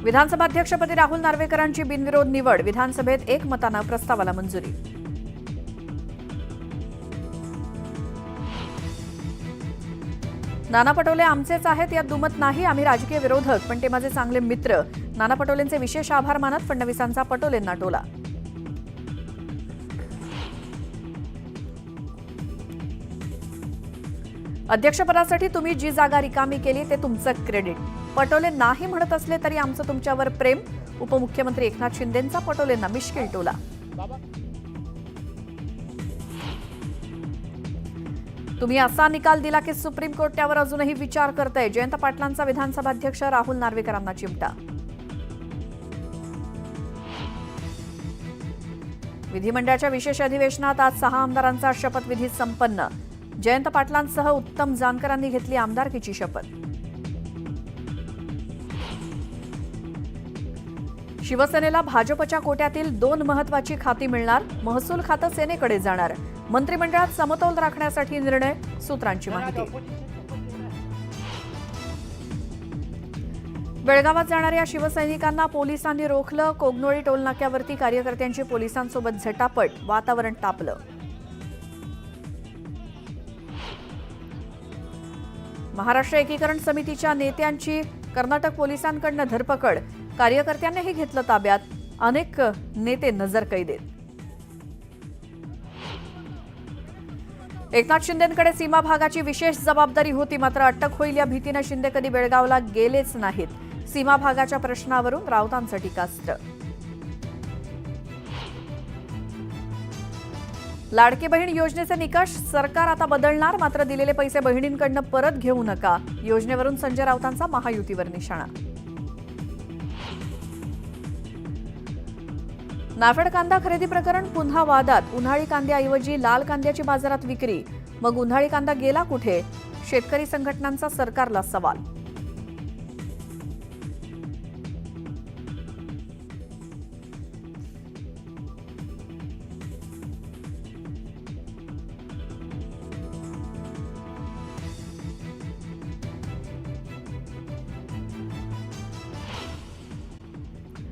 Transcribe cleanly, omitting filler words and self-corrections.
विधानसभा अध्यक्षपदी राहुल नार्वेकरांची बिनविरोध निवड, विधानसभेत एकमतानं प्रस्तावाला मंजुरी. नाना पटोले आमचेच आहेत यात दुमत नाही, आम्ही राजकीय विरोधक पण ते माझे चांगले मित्र. नाना पटोलेंचे विशेष आभार मानत फडणवीसांचा पटोलेंना टोला. अध्यक्षपदासाठी तुम्ही जी जागा रिकामी केली ते तुमचं क्रेडिट. पटोले नाही म्हणत असले तरी आमचं तुमच्यावर प्रेम. उपमुख्यमंत्री एकनाथ शिंदेंचा पटोलेंना मिश्किल टोला. तुम्ही असा निकाल दिला की सुप्रीम कोर्ट त्यावर अजूनही विचार करतंय. जयंत पाटलांचा विधानसभा अध्यक्ष राहुल नार्वेकरांना चिमटा. विधिमंडळाच्या विशेष अधिवेशनात आज 6 आमदारांचा शपथविधी संपन्न. जयंत पाटलांसह उत्तम जानकरांनी घेतली आमदारकीची शपथ. शिवसेनेला भाजपच्या कोट्यातील 2 महत्वाची खाती मिळणार. महसूल खातं सेनेकडे जाणार. मंत्रिमंडळात समतोल राखण्यासाठी निर्णय, सूत्रांची माहिती. बेळगावात जाणाऱ्या शिवसैनिकांना पोलिसांनी रोखलं. कोगनोळी टोलनाक्यावरती कार्यकर्त्यांची पोलिसांसोबत झटापट, वातावरण तापलं. महाराष्ट्र एकीकरण समितीच्या नेत्यांची कर्नाटक पोलिसांकडून धरपकड. कार्यकर्त्यांनीही घेतलं ताब्यात. अनेक नेते नजरकैदेत. एकनाथ शिंदेंकडे सीमा भागाची विशेष जबाबदारी होती, मात्र अटक होईल या भीतीने शिंदे कधी बेळगावला गेलेच नाहीत. सीमा भागाच्या प्रश्नावरून राऊतांचं टीकास्त्र. लाडकी बहीण योजनेचे निकष सरकार आता बदलणार, मात्र दिलेले पैसे बहिणींकडून परत घेऊ नका. योजनेवरून संजय राऊतांचा महायुतीवर निशाणा. नाफेड कांदा खरेदी प्रकरण पुन्हा वादात. उन्हाळी कांद्याऐवजी लाल कांद्याची बाजारात विक्री. मग उन्हाळी कांदा गेला कुठे? शेतकरी संघटनांचा सरकारला सवाल.